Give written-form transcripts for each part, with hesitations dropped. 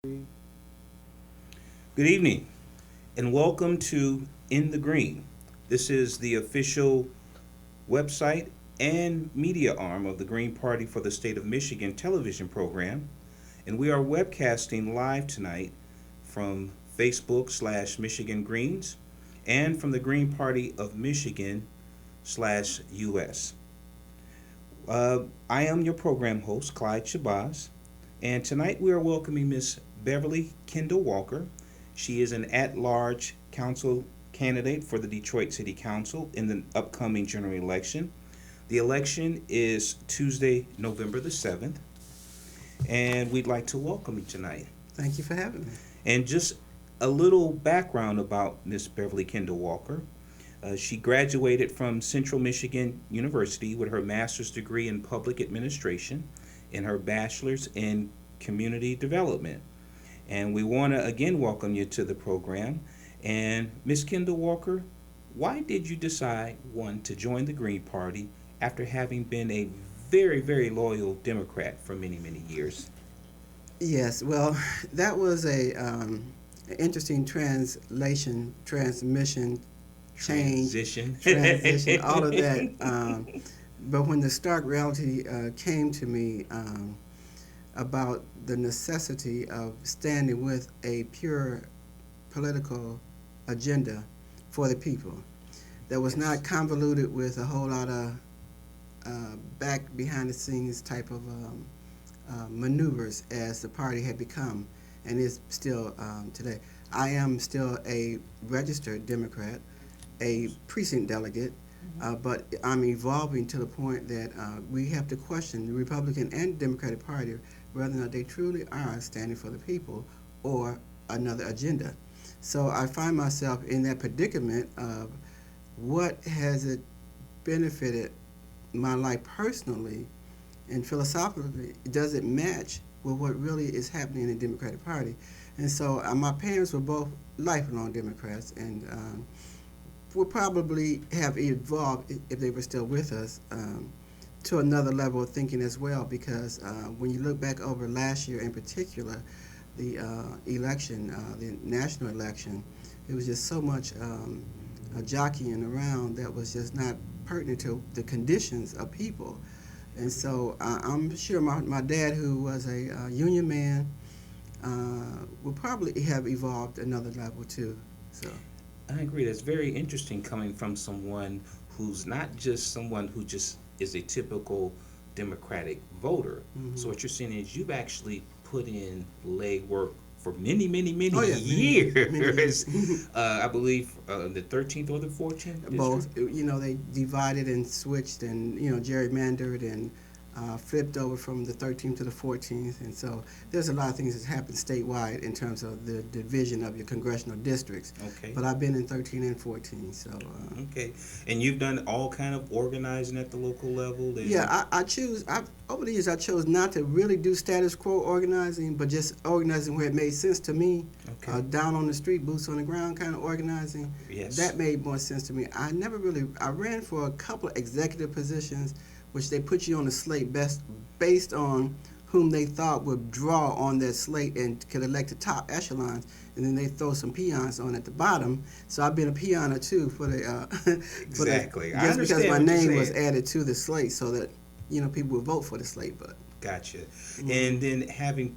Good evening, and welcome to In the Green. This is the official website and media arm of the Green Party for the State of Michigan television program, and we are webcasting live tonight from Facebook/Michigan Greens and from the Green Party of Michigan/US. I am your program host, Clyde Shabazz, and tonight we are welcoming Miss Beverly Kendall Walker. She is an at-large council candidate for the Detroit City Council in the upcoming general election. The election is Tuesday, November the 7th, and we'd like to welcome you tonight. Thank you for having me. And just a little background about Miss Beverly Kendall Walker. She graduated from Central Michigan University with her master's degree in public administration and her bachelor's in community development. And we want to again welcome you to the program. And Miss Kendall Walker, why did you decide, one, to join the Green Party after having been a very, very loyal Democrat for many, many years? Yes, well, that was a interesting transmission, change, transition, all of that. But when the stark reality came to me about the necessity of standing with a pure political agenda for the people that was not convoluted with a whole lot of back behind the scenes type of maneuvers as the party had become and is still today. I am still a registered Democrat, a precinct delegate, but I'm evolving to the point that we have to question the Republican and Democratic Party whether or not they truly are standing for the people or another agenda. So I find myself in that predicament of what has it benefited my life personally and philosophically, does it match with what really is happening in the Democratic Party? And so my parents were both lifelong Democrats and would probably have evolved if they were still with us to another level of thinking as well, because when you look back over last year in particular, the election, the national election, it was just so much jockeying around that was just not pertinent to the conditions of people. And so I'm sure my dad, who was a union man, would probably have evolved another level too. So I agree. That's very interesting coming from someone who's not just someone who just is a typical Democratic voter. Mm-hmm. So what you're saying is you've actually put in legwork for many, many, many Oh, yeah, years. many years. I believe the 13th or the 14th district? Both, they divided and switched and, gerrymandered and flipped over from the 13th to the 14th. And so there's a lot of things that's happened statewide in terms of the division of your congressional districts. Okay. But I've been in 13 and 14, so. Okay. And you've done all kind of organizing at the local level? Yeah, over the years, I chose not to really do status quo organizing, but just organizing where it made sense to me. Okay. Down on the street, boots on the ground kind of organizing. Yes. That made more sense to me. I ran for a couple of executive positions, which they put you on the slate based on whom they thought would draw on that slate and could elect the top echelons, and then they throw some peons on at the bottom. So I've been a peon or two for the exactly. just because my name was added to the slate, so that people would vote for the slate. But gotcha. Mm-hmm. And then having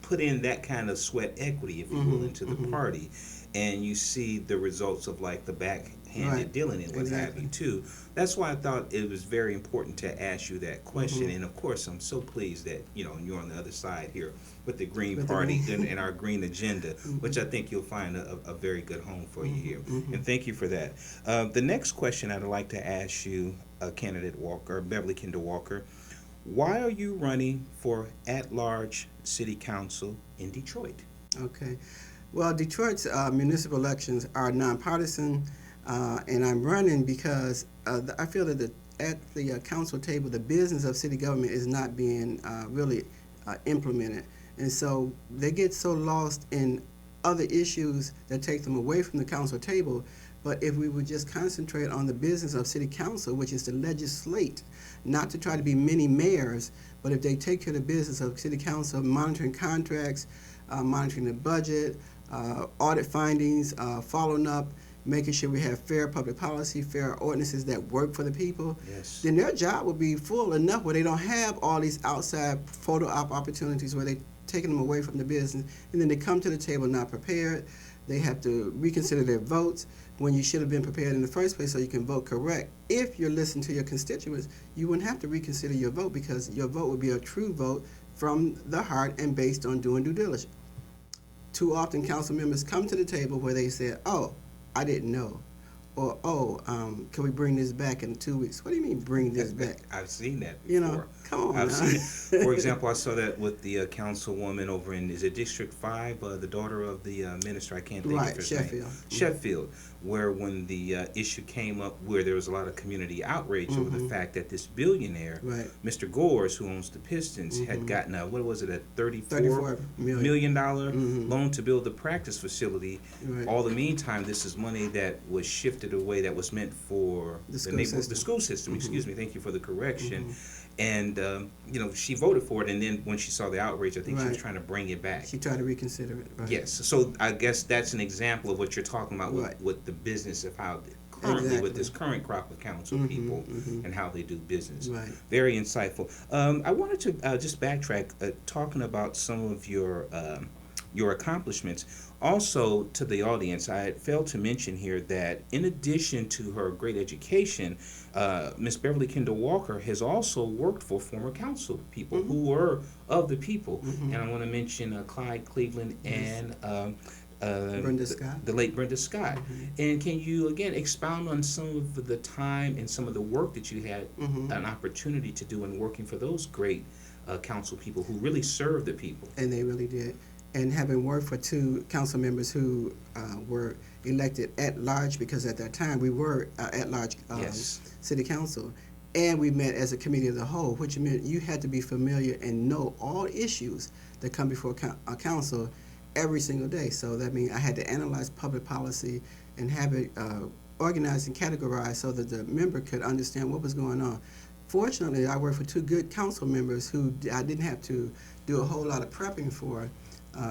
put in that kind of sweat equity, if you will, into the party, and you see the results of like the backhanded dealing and what have you too. That's why I thought it was very important to ask you that question. And of course, I'm so pleased that you're on the other side here with the Green Party and our green agenda, which I think you'll find a very good home for you here. And thank you for that. The next question I'd like to ask you, candidate Walker, Beverly Kendall Walker, why are you running for at-large city council in Detroit? Okay. Well, Detroit's municipal elections are nonpartisan, and I'm running because I feel that at the council table, the business of city government is not being really implemented. And so they get so lost in other issues that take them away from the council table. But if we would just concentrate on the business of city council, which is to legislate, not to try to be many mayors, but if they take care of the business of city council, monitoring contracts, monitoring the budget, audit findings, following up, making sure we have fair public policy, fair ordinances that work for the people, Yes. then their job will be full enough where they don't have all these outside photo op opportunities where they're taking them away from the business, and then they come to the table not prepared. They have to reconsider their votes when you should have been prepared in the first place so you can vote correct. If you're listening to your constituents, you wouldn't have to reconsider your vote because your vote would be a true vote from the heart and based on doing due diligence. Too often council members come to the table where they say, oh, I didn't know. Or, oh, can we bring this back in 2 weeks? What do you mean bring this back? I've seen that before. You know, come on. I've seen it. For example, I saw that with the councilwoman over in, is it District 5, the daughter of the minister, I can't think of his Sheffield. name. Sheffield, where when the issue came up where there was a lot of community outrage over the fact that this billionaire, Mr. Gores, who owns the Pistons, had gotten a, what was it, a $34 million loan to build the practice facility. All the meantime, this is money that was shifted away that was meant for the school system. Excuse me, thank you for the correction. And you know, she voted for it, and then when she saw the outrage, I think she was trying to bring it back. She tried to reconsider it. Yes, so I guess that's an example of what you're talking about with the business of how currently with this current crop of council people and how they do business. Very insightful. I wanted to just backtrack, talking about some of your accomplishments. Also, to the audience, I failed to mention here that in addition to her great education, Miss Beverly Kendall Walker has also worked for former council people who were of the people. And I want to mention Clyde Cleveland and Brenda Scott. The late Brenda Scott. And can you, again, expound on some of the time and some of the work that you had an opportunity to do in working for those great council people who really served the people? And they really did. And having worked for two council members who were elected at large, because at that time we were at large city council, and we met as a committee of the whole, which meant you had to be familiar and know all issues that come before a council every single day. So that means I had to analyze public policy and have it organized and categorized so that the member could understand what was going on. Fortunately, I worked for two good council members who I didn't have to do a whole lot of prepping for.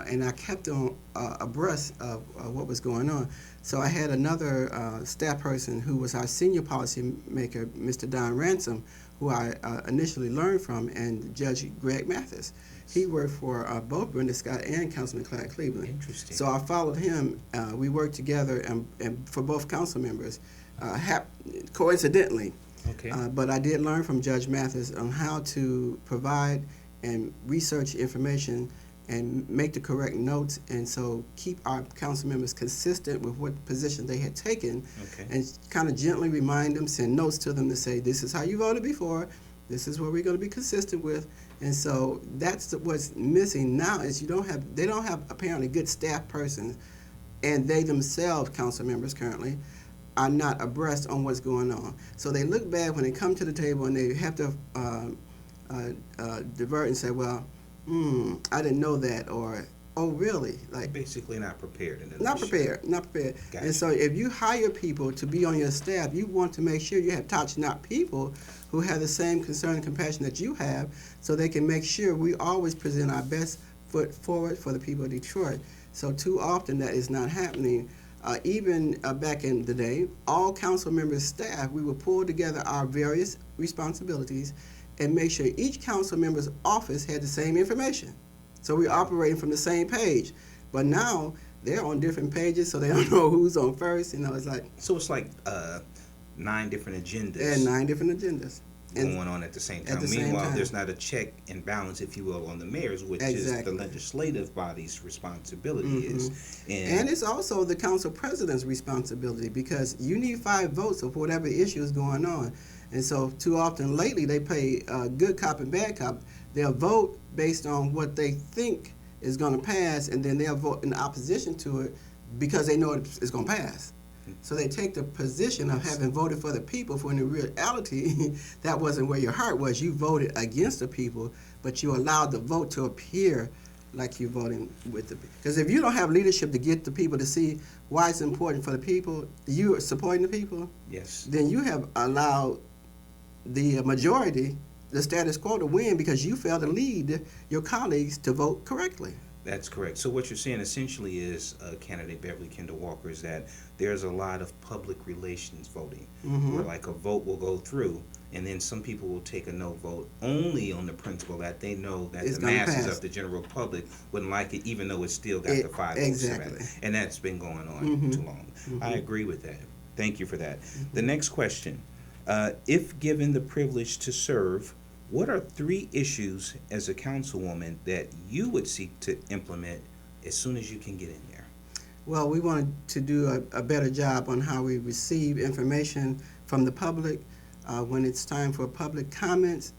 And I kept them abreast of what was going on. So I had another staff person who was our senior policy maker, Mr. Don Ransom, who I initially learned from, and Judge Greg Mathis. He worked for both Brenda Scott and Councilman Clyde Cleveland. Interesting. So I followed him. We worked together and for both council members, coincidentally. Okay. But I did learn from Judge Mathis on how to provide and research information and make the correct notes, and so keep our council members consistent with what position they had taken, and kind of gently remind them, send notes to them to say, this is how you voted before, this is what we're going to be consistent with. And so that's what's missing now is they don't have apparently good staff persons, and they themselves, council members currently, are not abreast on what's going on. So they look bad when they come to the table and they have to divert and say, well, I didn't know that, or, oh, really? Like, basically not prepared. Not prepared. Gotcha. And so if you hire people to be on your staff, you want to make sure you have top-notch people who have the same concern and compassion that you have, so they can make sure we always present our best foot forward for the people of Detroit. So too often that is not happening. Even back in the day, all council members' staff, we would pull together our various responsibilities and make sure each council member's office had the same information. So we're operating from the same page. But now they're on different pages, so they don't know who's on first. You know, it's like... So it's like 9 different agendas. Yeah, 9 different agendas. Going on at the same time. Meanwhile, there's not a check and balance, if you will, on the mayor's, which is the legislative body's responsibility is. And it's also the council president's responsibility, because you need 5 votes of whatever issue is going on. And so too often lately they play good cop and bad cop. They'll vote based on what they think is going to pass, and then they'll vote in opposition to it because they know it's going to pass. So they take the position of having voted for the people, when in reality that wasn't where your heart was. You voted against the people, but you allowed the vote to appear like you're voting with the people. Because if you don't have leadership to get the people to see why it's important for the people, you are supporting the people, then you have allowed the majority, the status quo, to win because you failed to lead your colleagues to vote correctly. That's correct. So what you're saying essentially is, candidate Beverly Kendall Walker, is that there's a lot of public relations voting, where like a vote will go through, and then some people will take a no vote only on the principle that they know that It's the gonna masses pass. of the general public wouldn't like it, even though it's still got the 5 votes. Exactly. And that's been going on too long. I agree with that. Thank you for that. The next question: if given the privilege to serve, what are 3 issues as a councilwoman that you would seek to implement as soon as you can get in there? Well, we wanted to do a better job on how we receive information from the public. When it's time for public comments,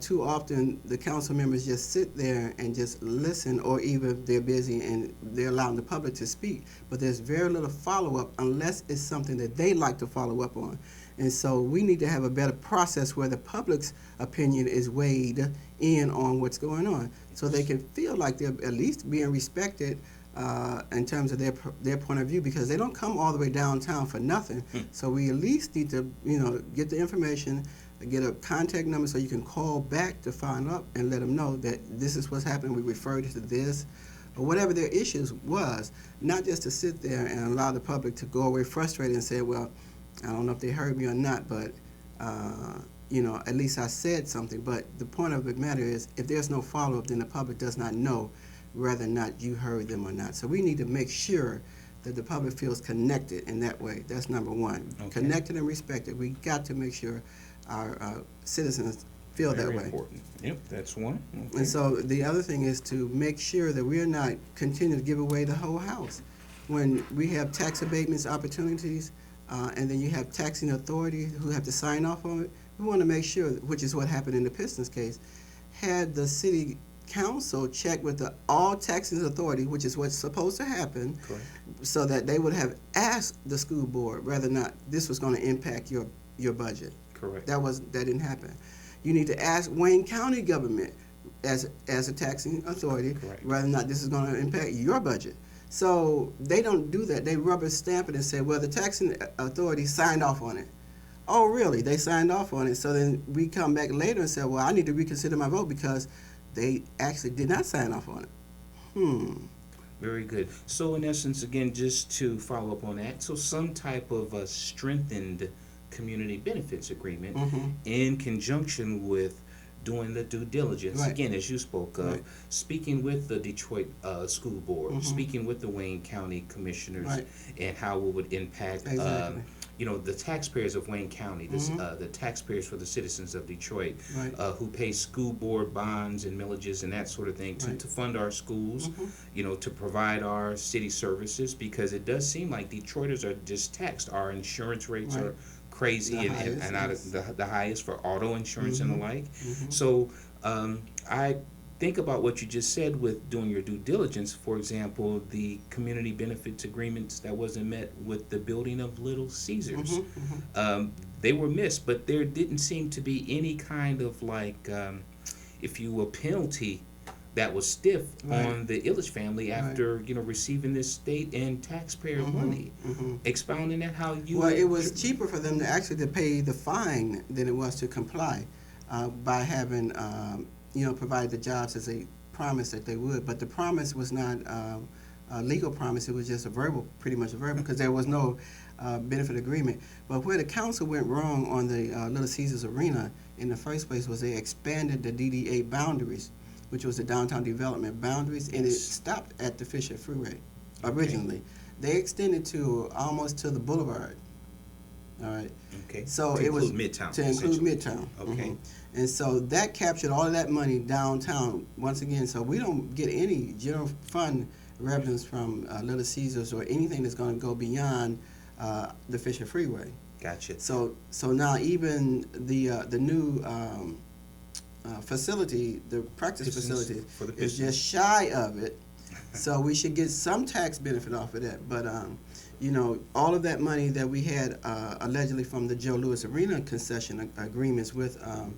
too often the council members just sit there and just listen, or even they're busy and they're allowing the public to speak. But there's very little follow-up unless it's something that they like to follow up on. And so we need to have a better process where the public's opinion is weighed in on what's going on, so they can feel like they're at least being respected in terms of their point of view, because they don't come all the way downtown for nothing. So we at least need to, get the information, get a contact number so you can call back to find out and let them know that this is what's happening. We referred to this, or whatever their issues was, not just to sit there and allow the public to go away frustrated and say, well, I don't know if they heard me or not, but at least I said something. But the point of the matter is, if there's no follow-up, then the public does not know whether or not you heard them or not. So we need to make sure that the public feels connected in that way. That's number one. Okay. Connected and respected. We got to make sure our citizens feel Very that way. Important. Yep, that's one. Okay. And so the other thing is to make sure that we're not continuing to give away the whole house. When we have tax abatements opportunities, and then you have taxing authority who have to sign off on it, we want to make sure, which is what happened in the Pistons case, had the city council check with the all taxing authority, which is what's supposed to happen. Correct. So that they would have asked the school board whether or not this was going to impact your budget. Correct. That didn't happen. You need to ask Wayne County government as a taxing authority, Correct, whether or not this is going to impact your budget. So they don't do that. They rubber stamp it and say, well, the taxing authority signed off on it. Oh, really? They signed off on it. So then we come back later and say, well, I need to reconsider my vote because they actually did not sign off on it. Very good. So in essence, again, just to follow up on that, so some type of a strengthened community benefits agreement in conjunction with doing the due diligence, right. Again, as you spoke of, right. Speaking with the Detroit School Board, speaking with the Wayne County Commissioners, right. And how it would impact exactly. The taxpayers of Wayne County, the taxpayers for the citizens of Detroit, right. Who pay school board bonds and millages and that sort of thing right. to fund our schools, to provide our city services, because it does seem like Detroiters are just taxed. Our insurance rates right. are crazy and out of the highest for auto insurance and the like. So I think about what you just said with doing your due diligence. For example, the community benefits agreements that wasn't met with the building of Little Caesars. They were missed, but there didn't seem to be any kind of if you will, penalty that was stiff right. on the Illich family after right. Receiving this state and taxpayer money. Expounding that how you. Well, it was cheaper for them to pay the fine than it was to comply by having provided the jobs as they promised that they would. But the promise was not a legal promise; it was just pretty much a verbal, because there was no benefit agreement. But where the council went wrong on the Little Caesars Arena in the first place was they expanded the DDA boundaries, which was the downtown development boundaries, and it stopped at the Fisher Freeway originally. They extended to almost to the boulevard. All right. Okay. So to it was Midtown, to include Midtown. Okay. And so that captured all of that money downtown once again. So we don't get any general fund revenues from Little Caesars or anything that's going to go beyond the Fisher Freeway. Gotcha. So now even the new facility, the practice facility, is just shy of it. So we should get some tax benefit off of that. But all of that money that we had allegedly from the Joe Louis Arena concession agreements with the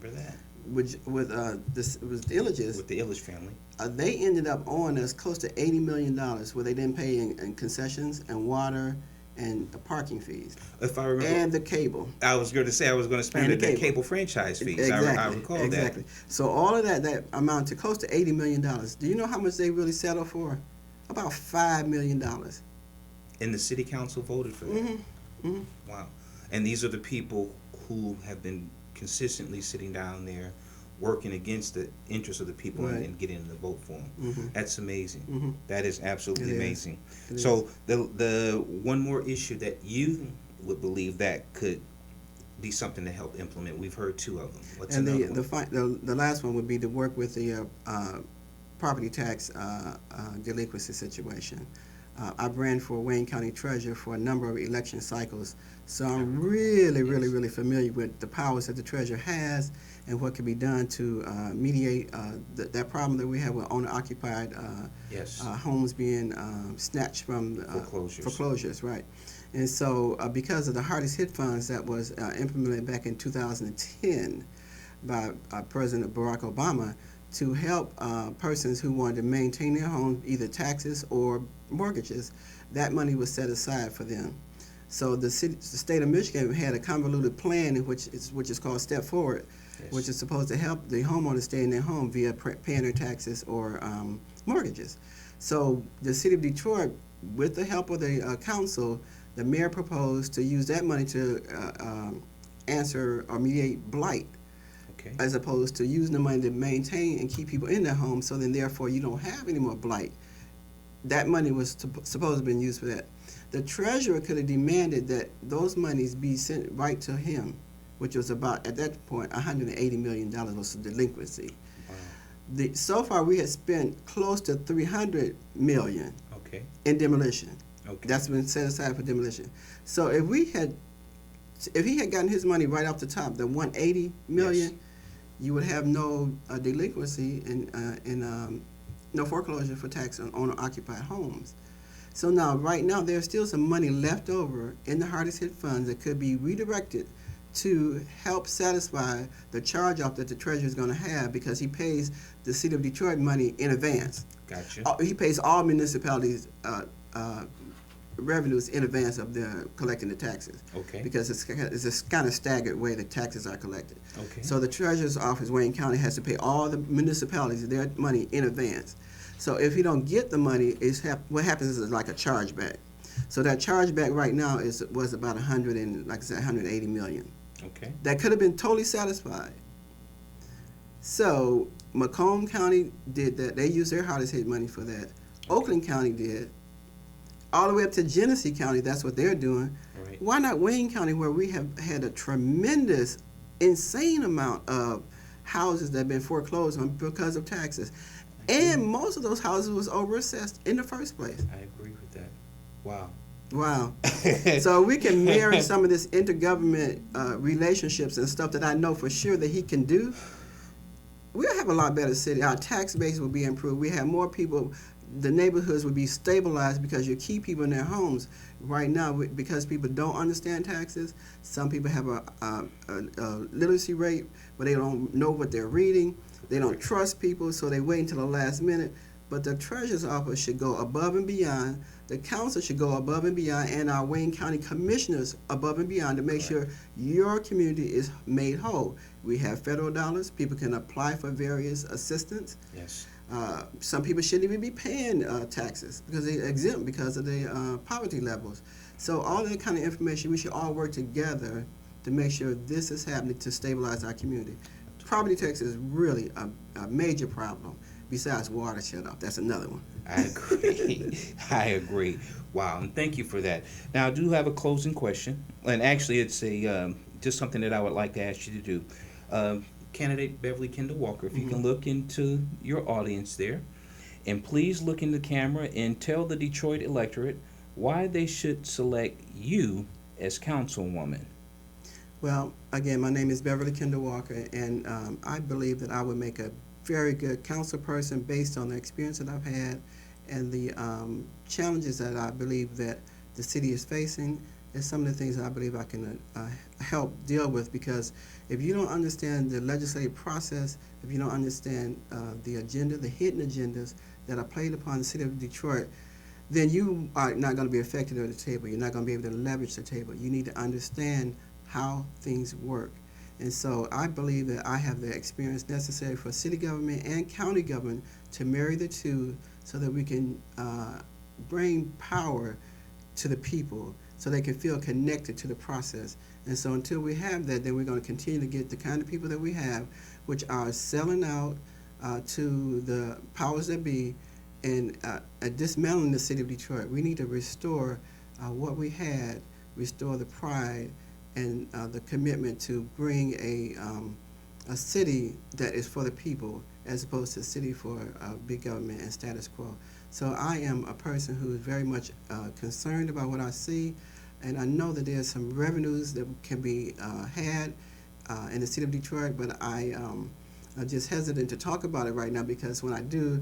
Illiches. With the Illich family. They ended up owing us close to $80 million, where they didn't pay in concessions and water and the parking fees. If I remember, and the cable. I was going to say I was going to spend the cable franchise fees. Exactly. I recall that. Exactly. So all of that amount to close to $80 million. Do you know how much they really settled for? About $5 million. And the city council voted for that. Mm-hmm. Wow. And these are the people who have been consistently sitting down there working against the interests of the people and getting the vote for them. Mm-hmm. That's amazing. Mm-hmm. That is absolutely amazing. So the one more issue that you would believe that could be something to help implement, we've heard two of them. What's another one? The last one would be to work with the property tax delinquency situation. I've ran for Wayne County Treasurer for a number of election cycles, so I'm really familiar with the powers that the Treasurer has and what can be done to mediate that problem that we have with owner-occupied homes being snatched from foreclosures, right? And so because of the hardest hit funds that was implemented back in 2010 by President Barack Obama to help persons who wanted to maintain their homes, either taxes or mortgages, that money was set aside for them. So the state of Michigan had a convoluted plan which is called Step Forward, which is supposed to help the homeowners stay in their home via paying their taxes or mortgages. So the city of Detroit, with the help of the council, the mayor proposed to use that money to answer or mediate blight, as opposed to using the money to maintain and keep people in their homes, so then therefore you don't have any more blight. That money was supposed to have been used for that. The treasurer could have demanded that those monies be sent right to him, which was about, at that point, $180 million was the delinquency. Wow. So far we had spent close to $300 million in demolition. That's been set aside for demolition. So if he had gotten his money right off the top, the $180 million, you would have no delinquency and no foreclosure for tax on owner-occupied homes. So now, right now, there's still some money left over in the hardest hit funds that could be redirected to help satisfy the charge-off that the treasurer is going to have, because he pays the city of Detroit money in advance. Gotcha. He pays all municipalities revenues in advance of their collecting the taxes. Because it's a kind of staggered way that taxes are collected. So the treasurer's office, Wayne County, has to pay all the municipalities their money in advance. So if you don't get the money, what happens is like a chargeback. So that chargeback right now was about $180 million. That could have been totally satisfied. So Macomb County did that. They used their hardest hit money for that. Oakland County did. All the way up to Genesee County, that's what they're doing. Why not Wayne County, where we have had a tremendous, insane amount of houses that have been foreclosed on because of taxes? And most of those houses was overassessed in the first place. I agree with that. Wow. Wow. So we can marry some of this intergovernment relationships and stuff that I know for sure that he can do. We'll have a lot better city. Our tax base will be improved. We have more people. The neighborhoods would be stabilized because you keep people in their homes. Right now, because people don't understand taxes, some people have a literacy rate where they don't know what they're reading. They don't trust people, so they wait until the last minute. But the treasurer's office should go above and beyond. The council should go above and beyond, and our Wayne County commissioners above and beyond to make sure your community is made whole. We have federal dollars. People can apply for various assistance. Some people shouldn't even be paying taxes because they're exempt because of the poverty levels. So all that kind of information, we should all work together to make sure this is happening to stabilize our community. Property tax is really a major problem. Besides water shut-off, that's another one. I agree. I agree. Wow, and thank you for that. Now, I do have a closing question, and actually, it's just something that I would like to ask you to do. Candidate Beverly Kendall Walker, if you can look into your audience there, and please look in the camera and tell the Detroit electorate why they should select you as councilwoman. Well, again, my name is Beverly Kendall Walker, and I believe that I would make a very good council person based on the experience that I've had and the challenges that I believe that the city is facing, and some of the things that I believe I can help deal with. Because if you don't understand the legislative process, if you don't understand the agenda, the hidden agendas that are played upon the city of Detroit, then you are not going to be affected at the table. You're not going to be able to leverage the table. You need to understand how things work. And so I believe that I have the experience necessary for city government and county government to marry the two so that we can bring power to the people so they can feel connected to the process. And so until we have that, then we're going to continue to get the kind of people that we have, which are selling out to the powers that be and dismantling the city of Detroit. We need to restore what we had, restore the pride and the commitment to bring a city that is for the people as opposed to a city for big government and status quo. So I am a person who is very much concerned about what I see, and I know that there's some revenues that can be had in the city of Detroit, but I'm just hesitant to talk about it right now because when I do,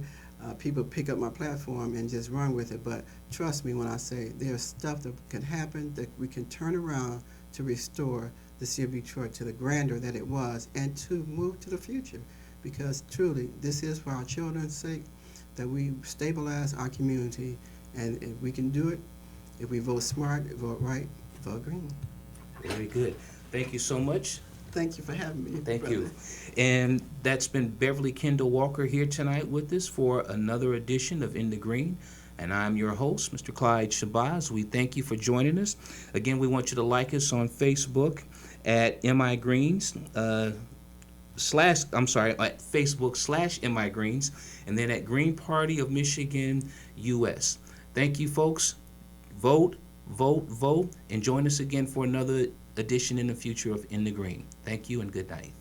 people pick up my platform and just run with it. But trust me when I say there's stuff that can happen that we can turn around to restore the city of Detroit to the grandeur that it was and to move to the future. Because truly, this is for our children's sake that we stabilize our community, and if we can do it, if we vote smart, vote right, vote green. Very good. Thank you so much. Thank you for having me. Thank brother. you. And that's been Beverly Kendall Walker here tonight with us for another edition of In the Green. And I'm your host, Mr. Clyde Shabazz. We thank you for joining us. Again, we want you to like us on Facebook at MIGreens, at Facebook/MIGreens, and then at Green Party of Michigan US. Thank you, folks. Vote, vote, vote, and join us again for another edition in the future of In the Green. Thank you and good night.